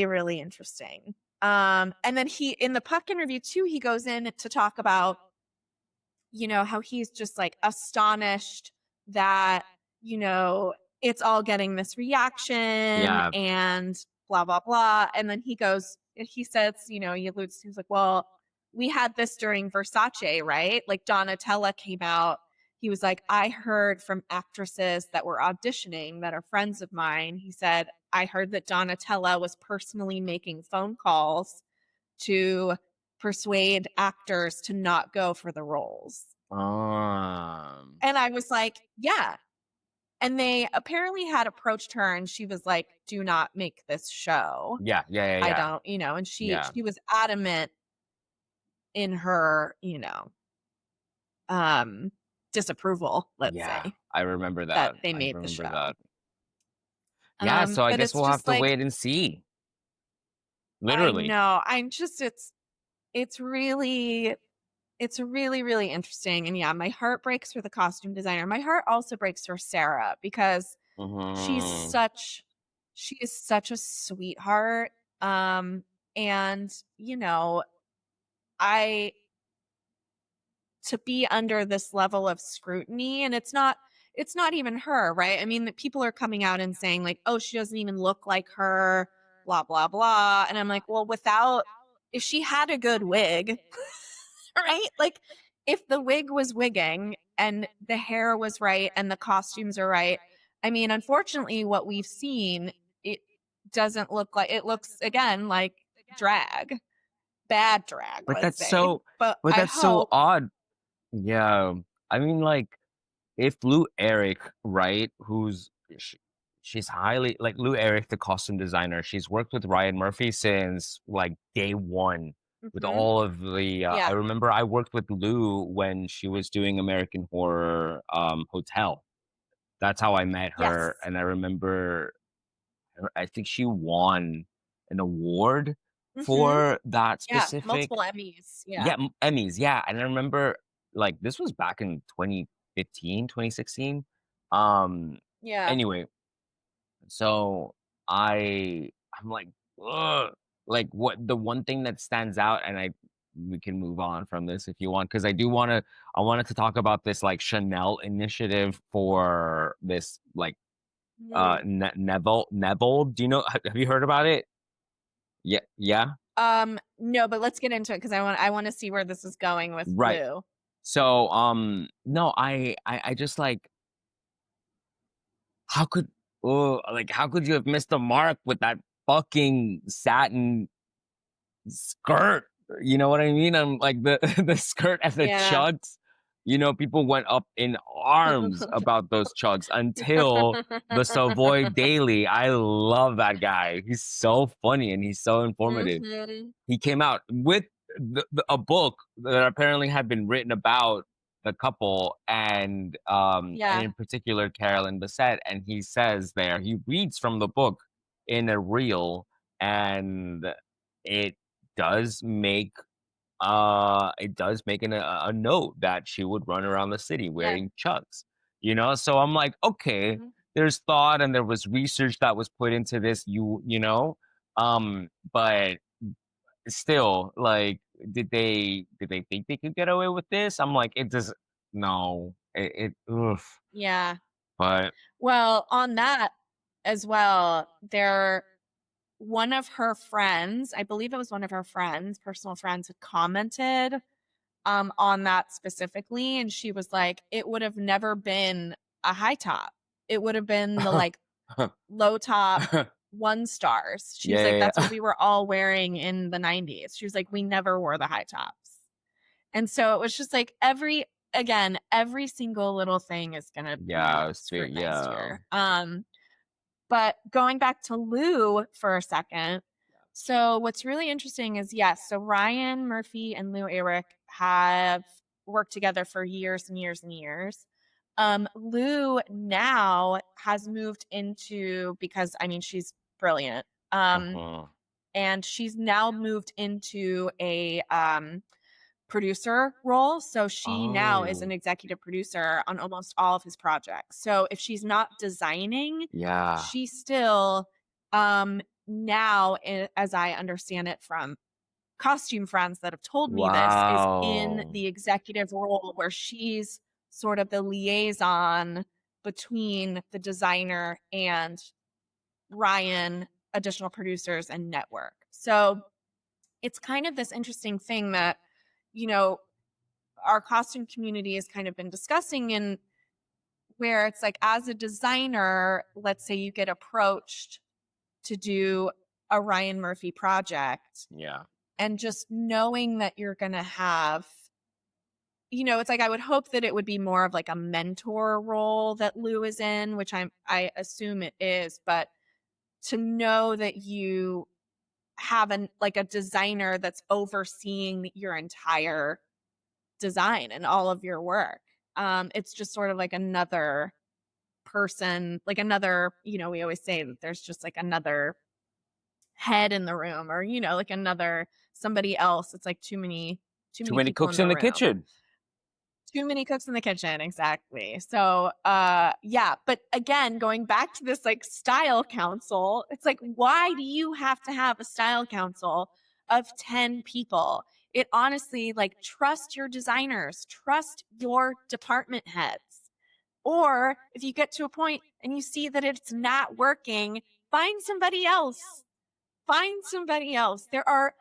really interesting. And then he in the Puck interview too, he goes in to talk about you know, how he's just like astonished that, you know, it's all getting this reaction yeah. and blah, blah, blah. And then he says, you know, he's like, well, we had this during Versace, right? Like Donatella came out. He was like, I heard from actresses that were auditioning that are friends of mine. He said, I heard that Donatella was personally making phone calls to persuade actors to not go for the roles. Um, And I was like, yeah. And they apparently had approached her and she was like, do not make this show. yeah, yeah, yeah, I yeah. don't, you know, and Yeah. she was adamant in her, you know, disapproval, let's Yeah. say, I remember that that. they I made the remember show. that. Yeah, so I But guess it's we'll have just to like, wait and see. I Literally. know. I'm just it's really really interesting. And yeah, my heart breaks for the costume designer. My heart also breaks for Sarah because Mhm. she is such a sweetheart. And you know, I to be under this level of scrutiny and it's not even her, right? I mean, that people are coming out and saying like, "Oh, she doesn't even look like her, blah blah blah." And I'm like, "Well, without if she had a good wig, right? Like if the wig was wigging and the hair was right and the costumes are right. I mean, unfortunately what we've seen it doesn't look like it looks again like drag, bad drag, But let's say. But I that's so hope odd. Yeah. I mean, like, if Lou Eric, right, she's highly like Lou Eric, the costume designer. She's worked with Ryan Murphy since like day one with mhm, all of the. I yeah, remember I worked with Lou when she was doing American Horror Hotel. That's how I met her, yes. and I remember I think she won an award Mhm. for that Yeah, specific. multiple Emmys. Yeah. Yeah, Emmys, yeah, and I remember, like, this was back in 2015, 2016. Yeah. Anyway, so I'm like, "Ugh," like, what the one thing that stands out, and we can move on from this if you want, because I wanted to talk about this, like, Chanel initiative for this, like, Mhm. Nevold. Do you know have you heard about it? Yeah, yeah? No, but let's get into it because I want to see where this is going with Right. Lou. So, no, I just like how could how could you have missed the mark with that fucking satin skirt? You know what I mean? I'm like the the skirt and the Yeah. chugs. You know, people went up in arms about those chugs until the Savoy Daily. I love that guy. He's so funny and he's so informative. Mhm. He came out with a book that apparently had been written about the couple and Yeah. in particular Carolyn Bessette, and he says there he reads from the book in a reel, and it does make a note that she would run around the city Yeah. wearing Chucks, so I'm like, okay, Mhm. there's thought and there was research that was put into this, but still, like, did they think they could get away with this? I'm like, it does. No, oof. Yeah. But Well, on that as well, one of her friends, I believe it was one of her friends, personal friends, had commented on that specifically, and she was like, it would have never been a high top. It would have been the like low top one stars. She was yeah, like, yeah, that's what we were all wearing in the 90s. She was like, we never wore the high tops. And so it was just like every single little thing is gonna be a yeah, yes for next yeah, year. But going back to Lou for a second, so what's really interesting is yes, so Ryan Murphy and Lou Eric have worked together for years and years and years. Lou now has moved into, because I mean she's brilliant. uh-huh. And she's now moved into a producer role. So she now is an Oh, executive producer on almost all of his projects. So if she's not designing, yeah. she still now, as I understand it from costume friends that have told me this, is in Wow. the executive role where she's sort of the liaison between the designer and Ryan, additional producers, and network. So it's kind of this interesting thing that, you know, our costume community has kind of been discussing, and where it's like, as a designer, let's say you get approached to do a Ryan Murphy project, Yeah. and just knowing that you're going to have, it's like I would hope that it would be more of like a mentor role that Lou is in, which I assume it is, but to know that you have like a designer that's overseeing your entire design and all of your work. It's just sort of like another person, like another, we always say that there's just like another head in the room, or, like another somebody else. It's like too Too many many people cooks in in the the room. kitchen. Too many cooks in the kitchen, exactly. So, yeah, but again, going back to this like style council, it's like, why do you have to have a style council of 10 people? It honestly, like, trust your designers, trust your department heads. Or if you get to a point and you see that it's not working, find somebody else. Find somebody else. There are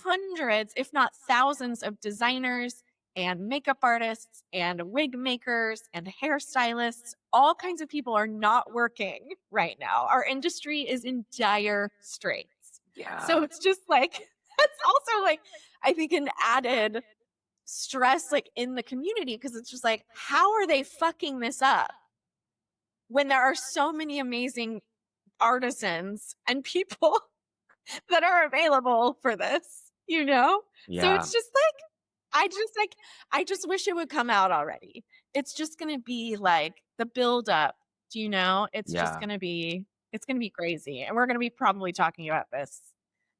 hundreds, if not thousands, of designers and makeup artists and wig makers and hairstylists. All kinds of people are not working right now. Our industry is in dire straits. So Yeah. it's just like, that's also like, I think, an added stress like in the community, because it's just like, how are they fucking this up when there are so many amazing artisans and people that are available for this, you know? So Yeah. it's just like, I just wish it would come out already. It's just going to be like the build up, it's just Yeah. going to be, it's going to be crazy. And we're going to be probably talking about this.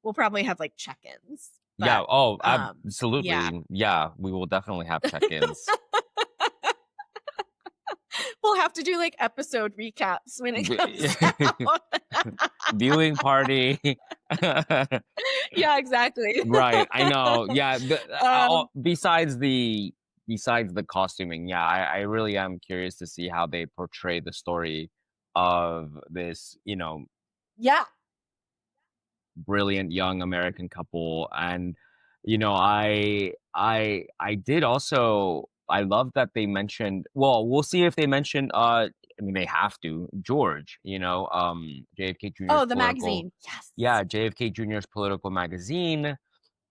We'll probably have like check-ins, Yeah. but Oh, yeah. absolutely. Yeah. We will definitely have check-ins. We'll have to do like episode recaps when it comes out. Viewing party. Yeah, exactly. Right. I know. Yeah. um Besides the costuming, yeah, I really am curious to see how they portray the story of this, yeah. brilliant young American couple. And I did also, I love that they mentioned, well, we'll see if they mention I mean, they have to, George, JFK Jr.'s Oh, the political, magazine. Yes. yeah, JFK Jr.'s political magazine.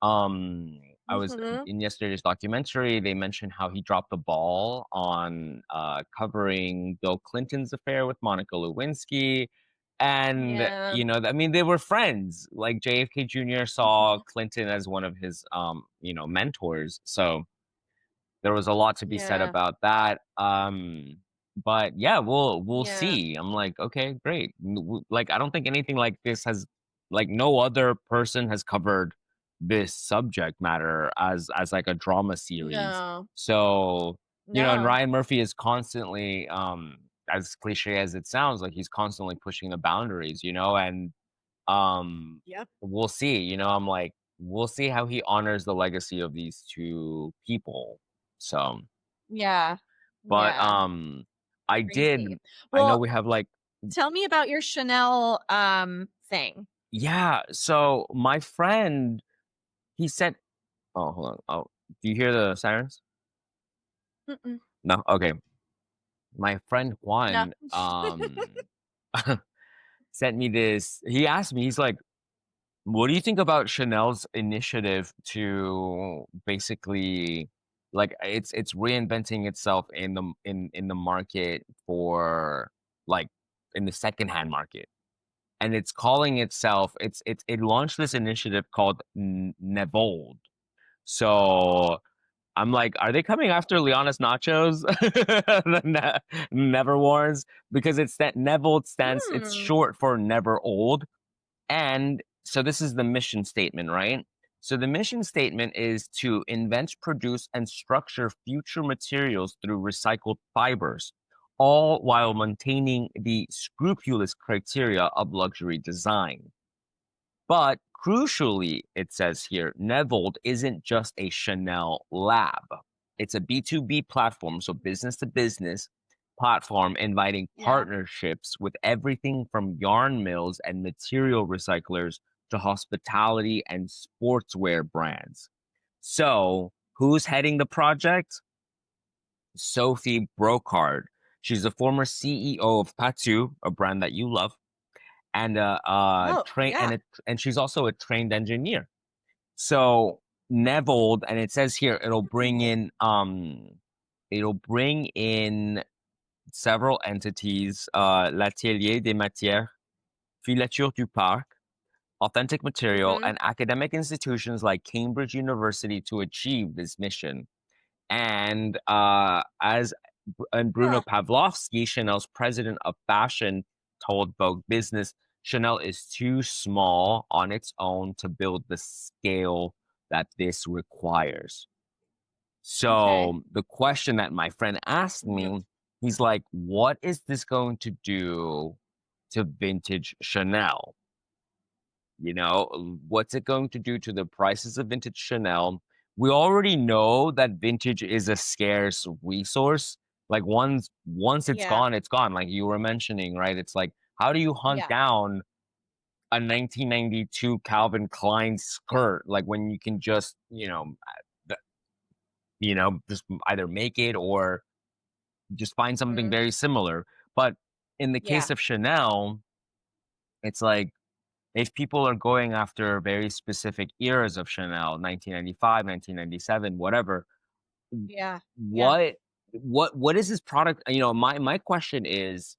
I was Mhm. in yesterday's documentary, they mentioned how he dropped the ball on covering Bill Clinton's affair with Monica Lewinsky. And, Yeah. I mean, they were friends. Like, JFK Jr. saw Mhm. Clinton as one of his, mentors. So there was a lot to be said Yeah. about that. but yeah, we'll Yeah. see. I'm like, okay, great. Like, I don't think anything like this has, like, no other person has covered this subject matter as like a drama series. No. So, and No. Ryan Murphy is constantly, as cliche as it sounds, like he's constantly pushing the boundaries, and Yep. we'll see. I'm like, we'll see how he honors the legacy of these two people. So, Yeah. but Yeah. I Crazy. know Well, we have like, tell me about your Chanel thing. yeah. So my friend, he sent. Oh, hold on. Oh, do you hear the sirens? Mm-mm. No. Okay. My friend No. Juan sent me this. He asked me. He's like, "What do you think about Chanel's initiative to basically, like, it's reinventing itself in the market for, like, in the secondhand market?" And it's calling itself, it launched this initiative called Nevold. So I'm like, are they coming after Liana's nachos? The Never Wars? Because it's that Nevold stands, it's Hmm. short for never old. And so this is the mission statement, right? So the mission statement is to invent, produce, and structure future materials through recycled fibers, all while maintaining the scrupulous criteria of luxury design. But crucially, it says here, Nevold isn't just a Chanel lab. It's a B2B platform, so business to business platform inviting Yeah. partnerships with everything from yarn mills and material recyclers to hospitality and sportswear brands. So, who's heading the project? Sophie Brocard. She's the former CEO of Patu, a brand that you love, and Oh, train yeah. and she's also a trained engineer. So Nevold, and it says here it'll bring in several entities, l'Atelier des Matières, Filature du Parc, Authentic Material, Mm-hmm. and academic institutions like Cambridge University to achieve this mission. And Bruno Huh. Pavlovsky, Chanel's president of fashion, told Vogue Business, Chanel is too small on its own to build the scale that this requires. Okay. So the question that my friend asked Mhm. me, he's like, what is this going to do to vintage Chanel? What's it going to do to the prices of vintage Chanel? We already know that vintage is a scarce resource. Like, once it's Yeah. gone, it's gone. Like you were mentioning, right? It's like, how do you hunt Yeah. down a 1992 Calvin Klein skirt? Like, when you can just, just either make it or just find something Mm-hmm. very similar. But in the Yeah. case of Chanel, it's like, if people are going after very specific eras of Chanel, 1995, 1997, whatever, Yeah. Yeah. what what is this product? My question is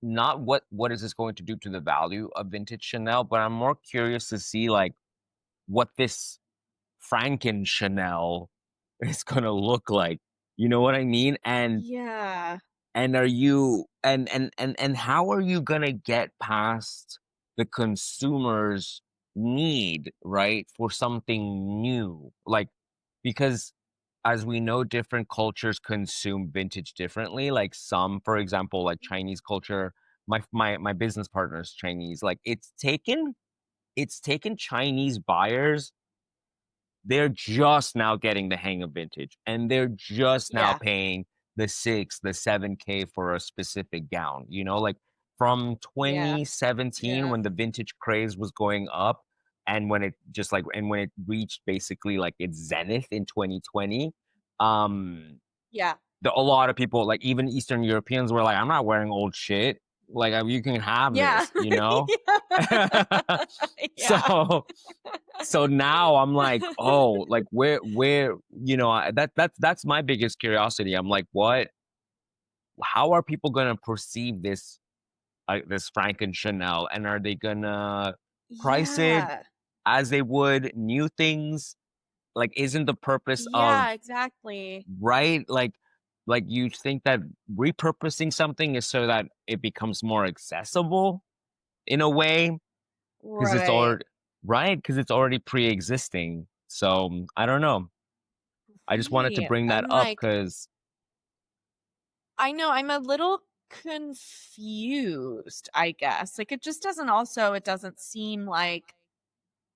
not what is this going to do to the value of vintage Chanel, but I'm more curious to see, like, what this Franken Chanel is gonna look like. You know what I mean? Yeah. And are you and how are you gonna get past the consumer's need, right, for something new? Like, because as we know, different cultures consume vintage differently. Like, some, for example, like Chinese culture, my business partner is Chinese. Like, it's taken Chinese buyers, they're just now getting the hang of vintage, and they're just now Yeah. paying the 7K for a specific gown. Like, from Yeah. 2017, Yeah. when the vintage craze was going up, and when it reached basically like its zenith in 2020, um Yeah. a lot of people, like even Eastern Europeans, were like, I'm not wearing old shit. Like, you can have Yeah. this. Yeah. So now I'm like, oh, like, where, that's my biggest curiosity. I'm like, how are people gonna perceive this Franken Chanel, and are they gonna price it Yeah. as they would new things? Like, isn't the purpose of, Yeah, exactly. right? Like, like you think that repurposing something is so that it becomes more accessible in a way because it's Right. already right because it's already pre-existing. So I don't know. I just wanted to Right. bring that And up like, because I know I'm a little confused, I guess. Like, it doesn't seem like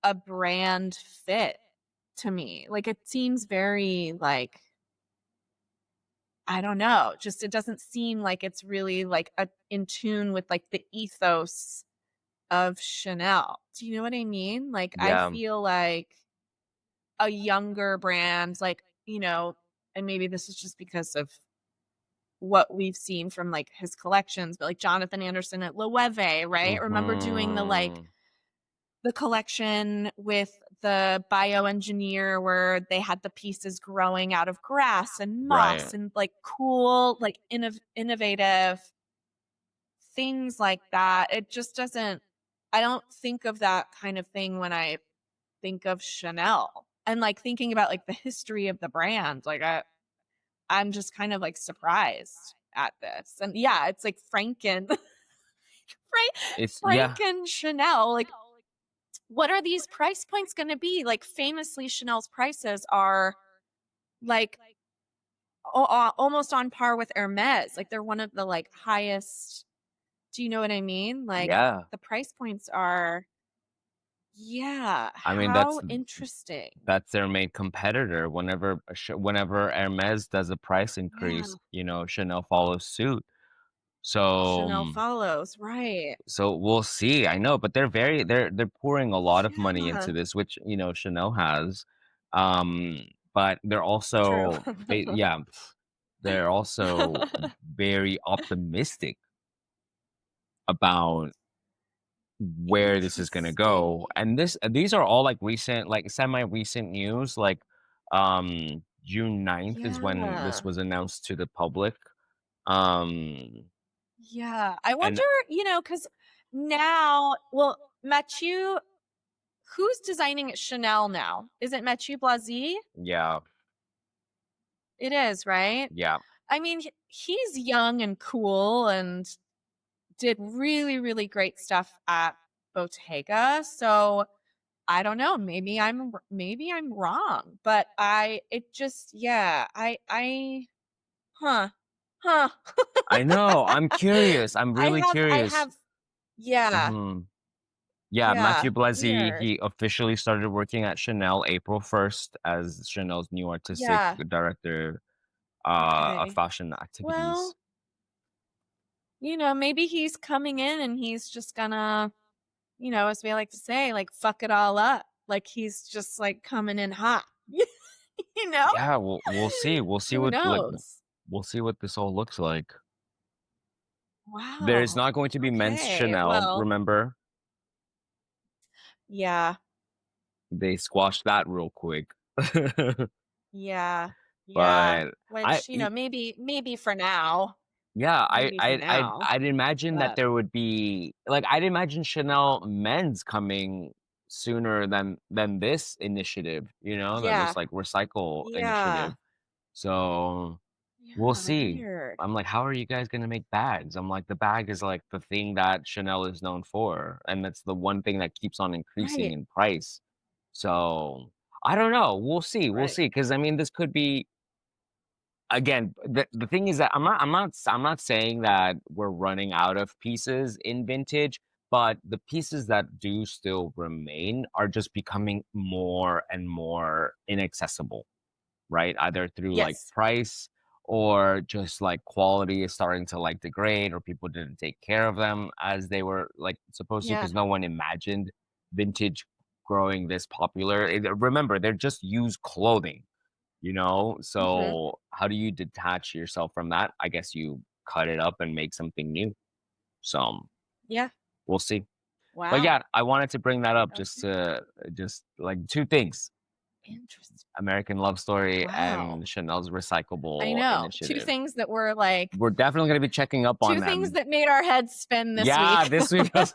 a brand fit to me. Like, it seems very like, I don't know, just it doesn't seem like it's really like in tune with like the ethos of Chanel. Do you know what I mean? Like, I yeah, feel like a younger brand, like, and maybe this is just because of what we've seen from like his collections, but like Jonathan Anderson at Loewe, right? Remember doing mm-hmm, the collection with the bioengineer where they had the pieces growing out of grass and right. moss and like cool, like innovative things like that. It just doesn't, I don't think of that kind of thing when I think of Chanel. And like thinking about like the history of the brand, like I'm just kind of like surprised at this. And yeah, it's like It's yeah, Frank and Chanel. Like, what are these price points going to be? Like, famously, Chanel's prices are like almost on par with Hermes. Like, they're one of the like highest. Do you know what I mean? Like, yeah. the price points are, yeah, I mean, how interesting. that's their main competitor. Whenever Hermes does a price Yeah, increase, Chanel follows suit. So, Chanel follows, right? so we'll see. I know, but they're pouring a lot of money Yeah, into this, which Chanel has. Um, but true. they're also very optimistic about where this is gonna go. Interesting. And these are all like recent, like semi-recent news. Like June 9th is when this Yeah. was announced to the public. Um Yeah. I and wonder, because now, well, Mathieu, who's designing at Chanel now? Is it Mathieu Blasi? yeah, It is, right? yeah. I mean, he's young and cool and did really, really great stuff at Bottega. So I don't know. Maybe I'm wrong, but huh, huh. I know. I'm curious. I'm really I curious. have, yeah, hmm Yeah, yeah, Matthew Blasi, weird. he officially started working at Chanel April 1st as Chanel's new artistic Yeah. director of Okay. fashion activities. Well, maybe he's coming in and he's just gonna, as we like to say, like fuck it all up. Like he's just like coming in hot. you know? Yeah, we'll see. Who knows? We'll see what this all looks like. There's Wow. not going to be men's Okay. Chanel, Well, remember? yeah. They squashed that real quick. Yeah. Yeah. But I Which, maybe for now. yeah, Maybe for now. I'd imagine that But there would be like I'd imagine Chanel men's coming sooner than this initiative, than yeah. this like recycle Yeah. initiative. So we'll Yeah. see. Weird. I'm like, how are you guys gonna make bags? I'm like, the bag is like the thing that Chanel is known for, and that's the one thing that keeps on increasing Right. in price. So I don't know. We'll see. We'll Right. see. Because I mean, this could be again. The thing is that I'm not saying that we're running out of pieces in vintage, but the pieces that do still remain are just becoming more and more inaccessible, right? Either through like Yes. price or just like quality is starting to like degrade or people didn't take care of them as they were like supposed to Yeah. because no one imagined vintage growing this popular. Remember, they're just used clothing, Hmm. So how do you detach yourself from that? I guess you cut it up and make something new. So Yeah. we'll see. But Wow. yeah, I wanted to bring that up just Okay. to just like two things. Interesting. American Love Story Wow. and Chanel's I recyclable know. Two initiative. things that were like We're definitely gonna be checking up on two things them. that made our heads spin this Yeah, week. this week was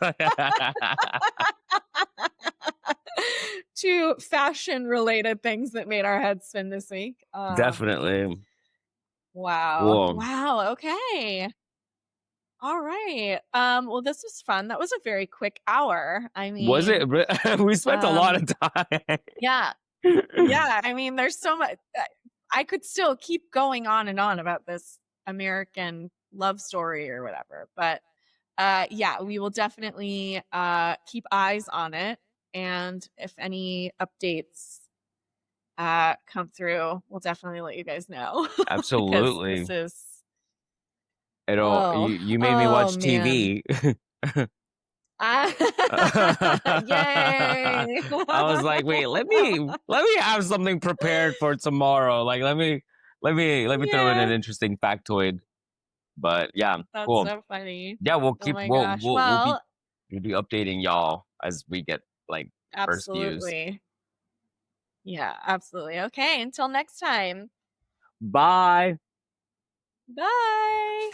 Two fashion related things that made our heads spin this week. definitely. Wow. Cool. Wow. Okay. All right. Well, this was fun. That was a very quick hour. I Was it? mean, We spent a lot of time. yeah. Yeah. I mean, there's so much. I could still keep going on and on about this American love story or whatever, but yeah, we will definitely keep eyes on it. And if any updates come through, we'll definitely let you guys know. Because Absolutely. this is You made me oh watch man. TV. Yay. I was like, wait, let me have something prepared for tomorrow. Like let me throw in an Yeah, interesting factoid. But yeah, that's cool. so funny. Yeah, we'll Oh keep my we'll gosh. we'll we'll be Well, we'll be updating y'all as we get like first views. absolutely. Yeah, absolutely. Okay, until next time. Bye. Bye.